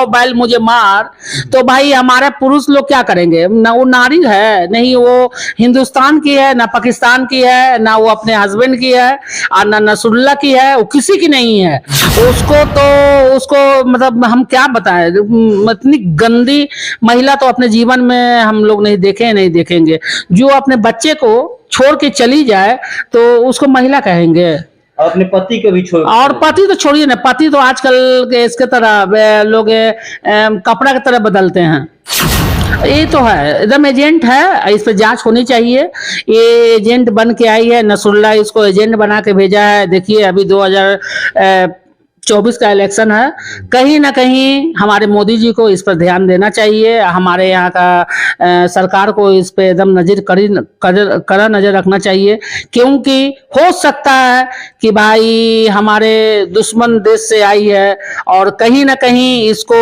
आओ बैल मुझे मार, तो भाई हमारे पुरुष लोग क्या करेंगे? ना वो नारी है, नहीं वो हिंदुस्तान की है, ना पाकिस्तान की है, ना वो अपने हस्बैंड की है, और ना नसरुल्ला की है, वो किसी की नहीं है। उसको मतलब हम क्या बताएं, इतनी गंदी महिला तो अपने जीवन में हम लोग नहीं देखे, नहीं देखेंगे। जो अपने बच्चे को छोड़ के चली जाए तो उसको महिला कहेंगे, और अपने पति को भी छोड़, और पति तो छोड़िए ना, पति तो आजकल के इसके तरह लोग कपड़ा की तरह बदलते हैं। ये तो है, एकदम एजेंट है, इस पर जांच होनी चाहिए। ये एजेंट बन के आई है, नसरुल्ला इसको एजेंट बना के भेजा है। देखिए अभी 2024 का इलेक्शन है, कहीं ना कहीं हमारे मोदी जी को इस पर ध्यान देना चाहिए। हमारे यहाँ का सरकार को इस पे एकदम कड़ा नजर रखना चाहिए, क्योंकि हो सकता है कि भाई हमारे दुश्मन देश से आई है और कहीं ना कहीं इसको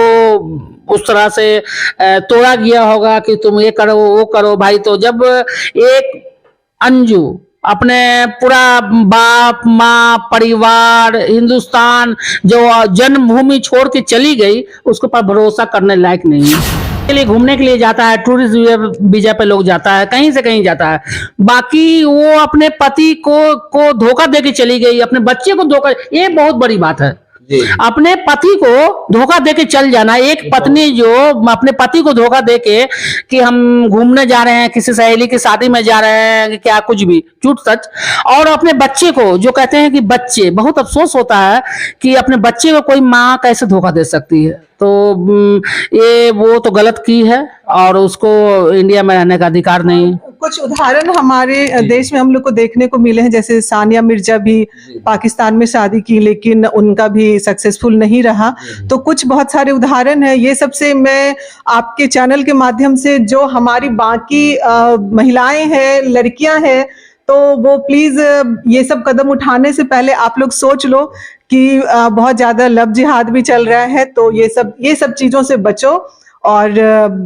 उस तरह से तोड़ा गया होगा कि तुम ये करो वो करो। भाई तो जब एक अंजू अपने पूरा बाप माँ परिवार हिंदुस्तान जो जन्मभूमि छोड़ के चली गई, उसके ऊपर भरोसा करने लायक नहीं है। के लिए घूमने के लिए जाता है, टूरिस्ट वीजा पे लोग जाता है, कहीं से कहीं जाता है, बाकी वो अपने पति को धोखा दे के चली गई, अपने बच्चे को धोखा, ये बहुत बड़ी बात है। अपने पति को धोखा देके चल जाना, एक पत्नी जो अपने पति को धोखा देके कि हम घूमने जा रहे हैं, किसी सहेली की शादी में जा रहे हैं, क्या कुछ भी झूठ सच, और अपने बच्चे को जो कहते हैं कि बच्चे, बहुत अफसोस होता है कि अपने बच्चे को कोई माँ कैसे धोखा दे सकती है। तो ये वो तो गलत की है और उसको इंडिया में रहने का अधिकार नहीं। कुछ उदाहरण हमारे देश में हम लोग को देखने को मिले हैं, जैसे सानिया मिर्जा भी पाकिस्तान में शादी की लेकिन उनका भी सक्सेसफुल नहीं रहा। तो कुछ बहुत सारे उदाहरण हैं। ये सबसे मैं आपके चैनल के माध्यम से जो हमारी बाकी महिलाएं हैं, लड़कियां हैं, तो वो प्लीज ये सब कदम उठाने से पहले आप लोग सोच लो कि बहुत ज्यादा लव जिहाद भी चल रहा है, तो ये सब चीजों से बचो। और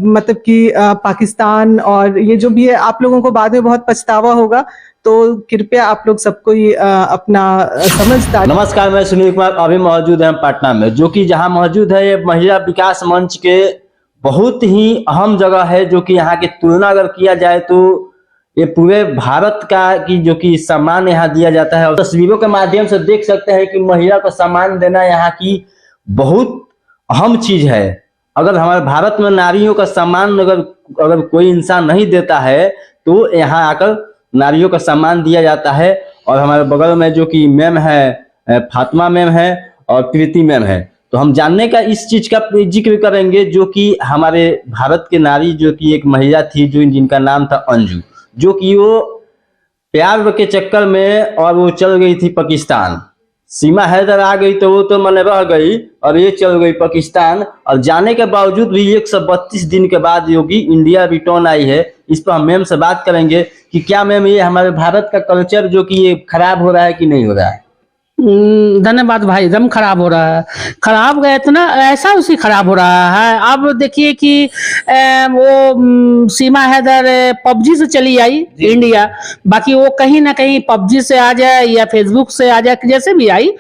मतलब कि पाकिस्तान और ये जो भी है, आप लोगों को बाद में बहुत पछतावा होगा, तो कृपया आप लोग सबको ही अपना समझदार। नमस्कार, मैं सुनील कुमार, अभी मौजूद हैं पटना में, जो कि जहां मौजूद है ये महिला विकास मंच के बहुत ही अहम जगह है, जो कि यहाँ की तुलना अगर किया जाए तो ये पूरे भारत का की जो कि सम्मान यहाँ दिया जाता है। और तस्वीरों के माध्यम से देख सकते हैं कि महिला को सम्मान देना यहाँ की बहुत अहम चीज है। अगर हमारे भारत में नारियों का सम्मान अगर कोई इंसान नहीं देता है तो यहाँ आकर नारियों का सम्मान दिया जाता है। और हमारे बगल में जो कि मैम है, फातिमा मैम है और प्रीति मैम है, तो हम जानने का इस चीज का जिक्र करेंगे, जो कि हमारे भारत के नारी जो कि एक महिला थी जिनका नाम था अंजू, जो कि वो प्यार के चक्कर में और वो चल गई थी पाकिस्तान। सीमा हैदर आ गई तो वो तो मन रह गई और ये चल गई पाकिस्तान, और जाने के बावजूद भी 132 दिन के बाद योगी इंडिया रिटर्न आई है। इस पर हम मैम से बात करेंगे कि क्या मैम ये हमारे भारत का कल्चर जो कि ये खराब हो रहा है कि नहीं हो रहा है। धन्यवाद भाई, एकदम खराब हो रहा है, खराब गया इतना ऐसा उसी खराब हो रहा है। अब देखिए कि वो सीमा हैदर पबजी से चली आई इंडिया, बाकी वो कहीं ना कहीं पबजी से आ जाए या फेसबुक से आ जाए, जैसे भी आई,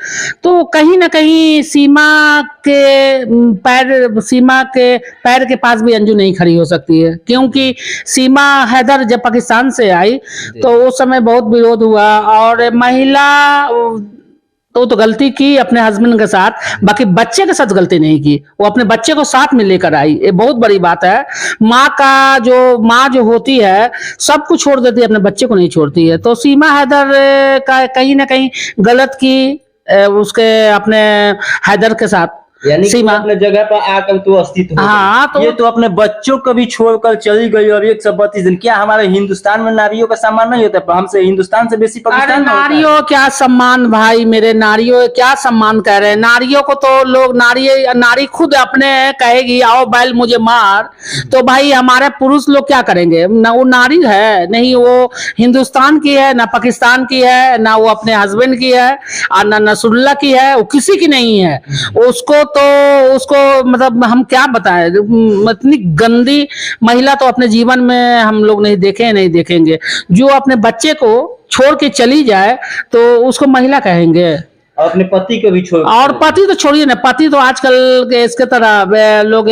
तो कहीं ना कहीं सीमा के पैर के पास भी अंजू नहीं खड़ी हो सकती है, क्योंकि सीमा हैदर जब पाकिस्तान से आई तो उस समय बहुत विरोध हुआ, और महिला तो गलती की अपने हस्बैंड के साथ, बाकी बच्चे के साथ गलती नहीं की। वो अपने बच्चे को साथ में लेकर आई, ये बहुत बड़ी बात है। माँ जो होती है सब कुछ छोड़ देती है, अपने बच्चे को नहीं छोड़ती है। तो सीमा हैदर का कहीं ना कहीं गलत की उसके अपने हैदर के साथ, यानी सीमा अपने जगह पर आकर तो अस्तित्व हो। हाँ, तो ये तो अपने बच्चों को भी छोड़कर चली गई और 132 दिन। क्या हमारे हिंदुस्तान में नारियों का सम्मान नहीं होता? हमसे हिंदुस्तान से बेसी पाकिस्तान में नारियों क्या सम्मान भाई, मेरे नारियों क्या सम्मान कह रहे हैं? नारियों को तो लोग नारी खुद अपने कहेगी आओ बैल मुझे मार, तो भाई हमारे पुरुष लोग क्या करेंगे? ना वो नारी है, नहीं वो हिंदुस्तान की है, ना पाकिस्तान की है, ना वो अपने हस्बैंड की है, और ना नसरुल्ला की है, वो किसी की नहीं है। उसको मतलब हम क्या बताएं, इतनी गंदी महिला तो अपने जीवन में हम लोग नहीं देखे, नहीं देखेंगे। जो अपने बच्चे को छोड़ के चली जाए तो उसको महिला कहेंगे। और अपने पति को भी छोड़, और पति तो छोड़िए ना, पति तो आजकल के इसके तरह लोग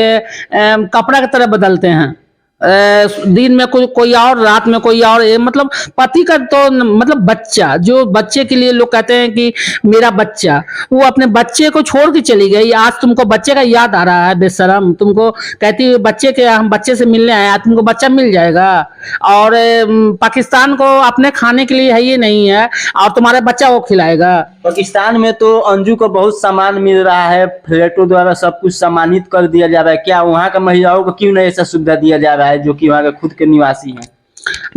कपड़ा की तरह बदलते हैं। दिन में कोई और, रात में कोई और, मतलब पति का तो मतलब बच्चा, जो बच्चे के लिए लोग कहते हैं कि मेरा बच्चा, वो अपने बच्चे को छोड़ के चली गई। आज तुमको बच्चे का याद आ रहा है बेशरम, तुमको कहती है बच्चे के, हम बच्चे से मिलने आए, आज तुमको बच्चा मिल जाएगा। और पाकिस्तान को अपने खाने के लिए है ये नहीं है, और तुम्हारा बच्चा वो खिलाएगा। पाकिस्तान में तो अंजू को बहुत सामान मिल रहा है, फ्लैटों द्वारा सब कुछ सम्मानित कर दिया जा रहा है। क्या वहाँ का महिलाओं को क्यों नहीं ऐसा सुविधा दिया जा रहा है जो कि वहाँ के खुद के निवासी हैं?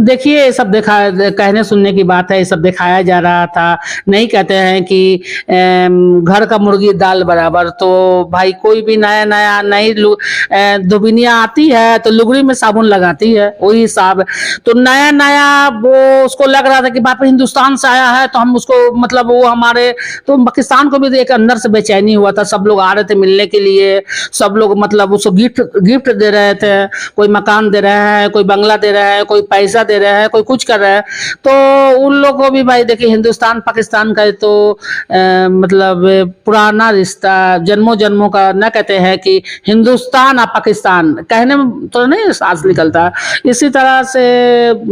देखिए, ये सब कहने सुनने की बात है, ये सब दिखाया जा रहा था। नहीं कहते हैं कि घर का मुर्गी दाल बराबर। तो भाई कोई भी नया नई दुबिनिया आती है तो लुगड़ी में साबुन लगाती है, वही हिसाब। तो नया वो उसको लग रहा था कि बाप हिंदुस्तान से आया है तो हम उसको, मतलब वो हमारे, तो पाकिस्तान को भी एक अंदर से बेचैनी हुआ था। सब लोग आ रहे थे मिलने के लिए, सब लोग मतलब उसको गिफ्ट दे रहे थे, कोई मकान दे रहे हैं, कोई बंगला दे रहे हैं, कोई पैसा दे रहे हैं, कोई कुछ कर रहे हैं। तो उन लोगों को भी भाई देखिए, हिंदुस्तान पाकिस्तान का तो मतलब पुराना रिश्ता, जन्मों जन्मों का। न कहते हैं कि हिंदुस्तान और पाकिस्तान, कहने में तो नहीं सांस निकलता, इसी तरह से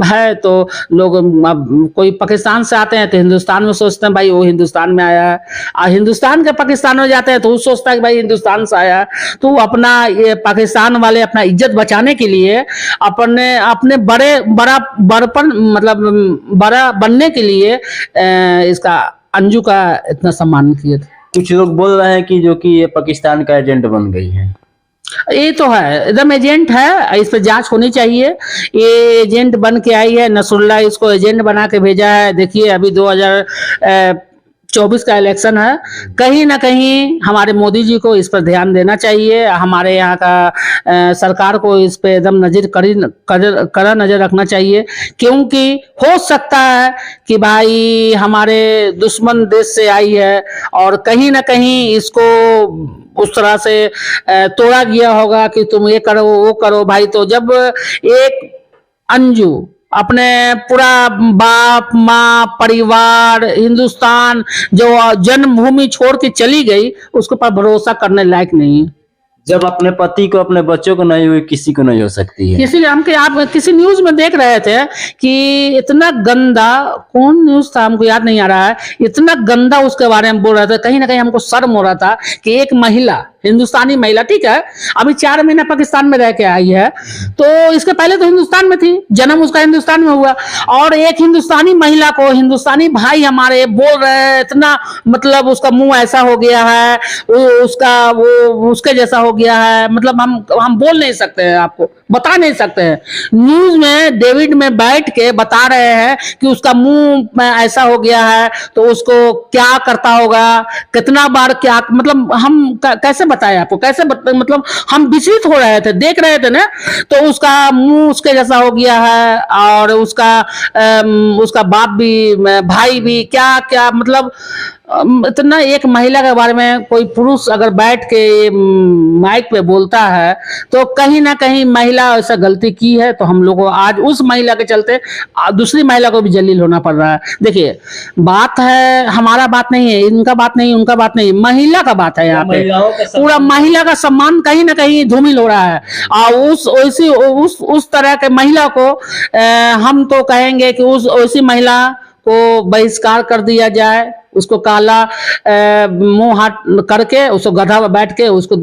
है। तो लोग अब कोई पाकिस्तान से आते हैं तो हिंदुस्तान में सोचते हैं भाई वो हिंदुस्तान में आया है, और हिंदुस्तान के पाकिस्तान में जाते हैं तो वो सोचता है कि भाई हिंदुस्तान से आया है। तो वो अपना, ये पाकिस्तान वाले अपना इज्जत बचाने के लिए, अपने बड़पन, मतलब बड़ा बनने के लिए इसका अंजू का इतना सम्मान किए थे। कुछ लोग बोल रहे हैं कि जो कि ये पाकिस्तान का एजेंट बन गई है। ये तो है, एकदम एजेंट है, इस पर जांच होनी चाहिए। ये एजेंट बन के आई है, नसरुल्ला इसको एजेंट बना के भेजा है। देखिए अभी 2024 का इलेक्शन है, कहीं ना कहीं हमारे मोदी जी को इस पर ध्यान देना चाहिए। हमारे यहाँ का सरकार को इस पे एकदम कड़ा नजर रखना चाहिए, क्योंकि हो सकता है कि भाई हमारे दुश्मन देश से आई है और कहीं ना कहीं इसको उस तरह से तोड़ा गया होगा कि तुम ये करो वो करो। भाई तो जब एक अंजू अपने पूरा बाप माँ परिवार हिंदुस्तान जो जन्मभूमि छोड़ के चली गई, उसके पर भरोसा करने लायक नहीं है। जब अपने पति को, अपने बच्चों को नहीं हुई, किसी को नहीं हो सकती है। इसीलिए आप किसी न्यूज में देख रहे थे कि इतना गंदा, कौन न्यूज था हमको याद नहीं आ रहा है, इतना गंदा उसके बारे में बोल रहे थे। कहीं ना कहीं हमको शर्म हो रहा था कि एक महिला, हिंदुस्तानी महिला, ठीक है अभी 4 महीना पाकिस्तान में रह के आई है, तो इसके पहले तो हिंदुस्तान में थी, जन्म उसका हिंदुस्तान में हुआ, और एक हिंदुस्तानी महिला को हिंदुस्तानी भाई हमारे बोल रहे हैं, इतना मतलब उसका मुंह ऐसा हो गया है, उसके जैसा हो गया है, मतलब हम बोल नहीं सकते हैं, आपको बता नहीं सकते हैं। न्यूज में डेविड में बैठ के बता रहे हैं कि उसका मुंह में ऐसा हो गया है, तो उसको क्या करता होगा, कितना बार क्या, मतलब हम कैसे बताए आपको, मतलब हम विचलित हो रहे थे, देख रहे थे ना, तो उसका मुंह उसके जैसा हो गया है, और उसका बाप भी, भाई भी, क्या क्या, मतलब इतना। एक महिला के बारे में कोई पुरुष अगर बैठ के माइक पे बोलता है तो कहीं ना कहीं महिला ऐसा गलती की है, तो हम लोग को आज उस महिला के चलते दूसरी महिला को भी जलील होना पड़ रहा है। देखिए बात है, हमारा बात नहीं है, इनका बात नहीं, उनका बात नहीं, महिला का बात है। यहाँ पे पूरा महिला का सम्मान कहीं ना कहीं धूमिल हो रहा है, और उस तरह के महिला को हम तो कहेंगे कि उसी महिला को बहिष्कार कर दिया जाए, उसको काला मुंह हाथ करके, उसको गधा पर बैठ के उसको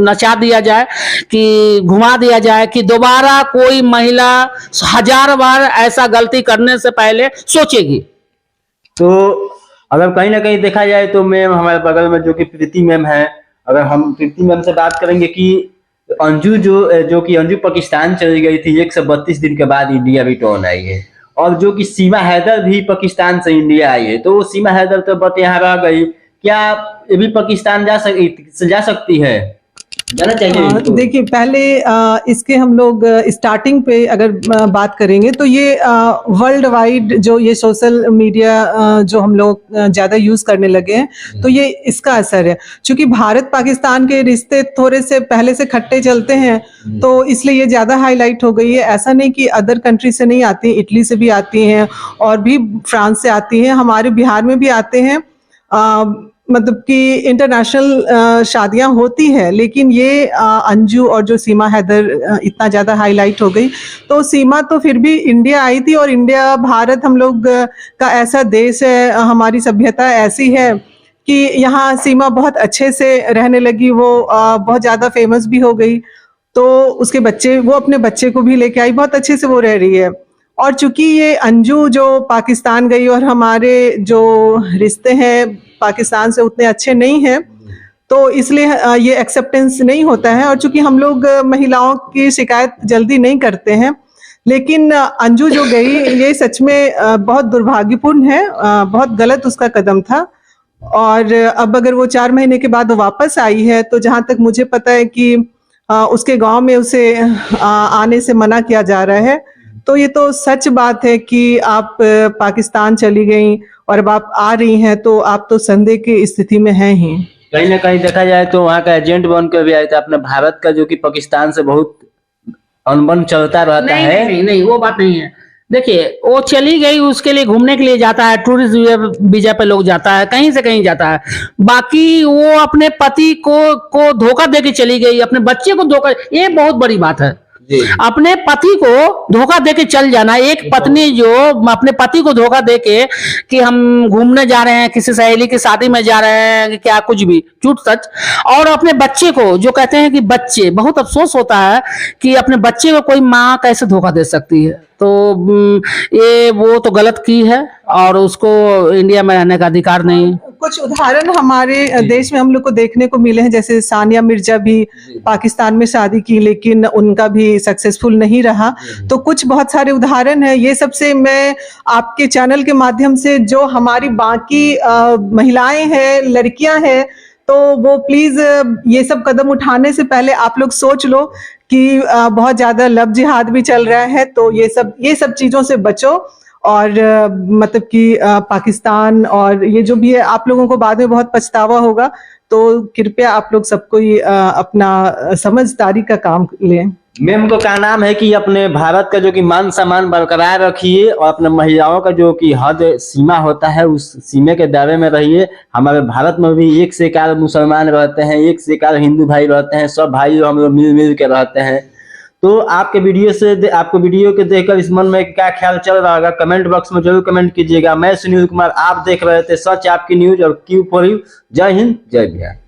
नचा दिया जाए, कि घुमा दिया जाए, कि दोबारा कोई महिला 1000 बार ऐसा गलती करने से पहले सोचेगी। तो अगर कहीं ना कहीं देखा जाए तो मैम हमारे बगल में जो कि प्रीति मैम है, अगर हम प्रीति मैम से बात करेंगे कि अंजू जो कि अंजू पाकिस्तान चली गई थी, 132 दिन के बाद इंडिया रिटर्न आई है, और जो कि सीमा हैदर भी पाकिस्तान से इंडिया आई है, तो वो सीमा हैदर तो बट यहाँ रह गई, क्या ये भी पाकिस्तान जा सकती है, जाना चाहिए? देखिए पहले इसके हम लोग स्टार्टिंग पे अगर बात करेंगे तो ये वर्ल्ड वाइड जो ये सोशल मीडिया जो हम लोग ज़्यादा यूज़ करने लगे हैं, तो ये इसका असर है। क्योंकि भारत पाकिस्तान के रिश्ते थोड़े से पहले से खट्टे चलते हैं, तो इसलिए ये ज़्यादा हाईलाइट हो गई है। ऐसा नहीं कि अदर कंट्री से नहीं आती, इटली से भी आती हैं और भी फ्रांस से आती हैं, हमारे बिहार में भी आते हैं, मतलब कि इंटरनेशनल शादियां होती है, लेकिन ये अंजू और जो सीमा हैदर इतना ज़्यादा हाईलाइट हो गई। तो सीमा तो फिर भी इंडिया आई थी, और इंडिया भारत हम लोग का ऐसा देश है, हमारी सभ्यता ऐसी है कि यहाँ सीमा बहुत अच्छे से रहने लगी। वो बहुत ज़्यादा फेमस भी हो गई, तो उसके बच्चे, वो अपने बच्चे को भी लेके आई, बहुत अच्छे से वो रह रही है। और चूंकि ये अंजू जो पाकिस्तान गई, और हमारे जो रिश्ते हैं पाकिस्तान से उतने अच्छे नहीं हैं, तो इसलिए ये एक्सेप्टेंस नहीं होता है। और चूंकि हम लोग महिलाओं की शिकायत जल्दी नहीं करते हैं, लेकिन अंजू जो गई ये सच में बहुत दुर्भाग्यपूर्ण है, बहुत गलत उसका कदम था। और अब अगर वो 4 महीने के बाद वो वापस आई है, तो जहाँ तक मुझे पता है कि उसके गांव में उसे आने से मना किया जा रहा है। तो ये तो सच बात है कि आप पाकिस्तान चली गई और अब आप आ रही हैं, तो आप तो संदेह की स्थिति में हैं ही। कहीं ना कहीं देखा जाए तो वहाँ का एजेंट बन के भी आए थे अपने भारत का, जो कि पाकिस्तान से बहुत अनबन चलता रहता नहीं, है। नहीं नहीं वो बात नहीं है। देखिए वो चली गई, उसके लिए घूमने के लिए जाता है, टूरिस्ट वीजा पे लोग जाता है, कहीं से कहीं जाता है। बाकी वो अपने पति को धोखा दे के चली गई, अपने बच्चे को धोखा, ये बहुत बड़ी बात है। जी। अपने पति को धोखा दे के चल जाना, एक पत्नी जो अपने पति को धोखा दे के कि हम घूमने जा रहे हैं, किसी सहेली की शादी में जा रहे हैं, क्या कुछ भी झूठ सच, और अपने बच्चे को, जो कहते हैं कि बच्चे, बहुत अफसोस होता है कि अपने बच्चे को कोई माँ कैसे धोखा दे सकती है। तो ये वो तो गलत की है, और उसको इंडिया में रहने का अधिकार नहीं। कुछ उदाहरण हमारे देश में हम लोग को देखने को मिले हैं, जैसे सानिया मिर्जा भी पाकिस्तान में शादी की, लेकिन उनका भी सक्सेसफुल नहीं रहा। तो कुछ बहुत सारे उदाहरण हैं। ये सबसे मैं आपके चैनल के माध्यम से जो हमारी बाकी महिलाएं हैं, लड़कियां हैं, तो वो प्लीज ये सब कदम उठाने से पहले आप लोग सोच लो कि बहुत ज्यादा लव जिहाद भी चल रहा है, तो ये सब चीजों से बचो। और मतलब कि पाकिस्तान और ये जो भी है, आप लोगों को बाद में बहुत पछतावा होगा। तो कृपया आप लोग सबको ही अपना समझदारी का काम लें। मैम को का नाम है कि अपने भारत का जो कि मान सम्मान बरकरार रखिए, और अपने महिलाओं का जो कि हद सीमा होता है उस सीमे के दायरे में रहिए। हमारे भारत में भी एक से एक मुसलमान रहते हैं, एक से एक हिंदू भाई रहते हैं, सब भाई हम लोग मिल मिल के रहते हैं। तो आपके वीडियो से, आपको वीडियो के देखकर इस मन में क्या ख्याल चल रहा होगा, कमेंट बॉक्स में जरूर कमेंट कीजिएगा। मैं सुनील कुमार, आप देख रहे थे सच आपकी न्यूज और Q4U। जय हिंद, जय बिहार।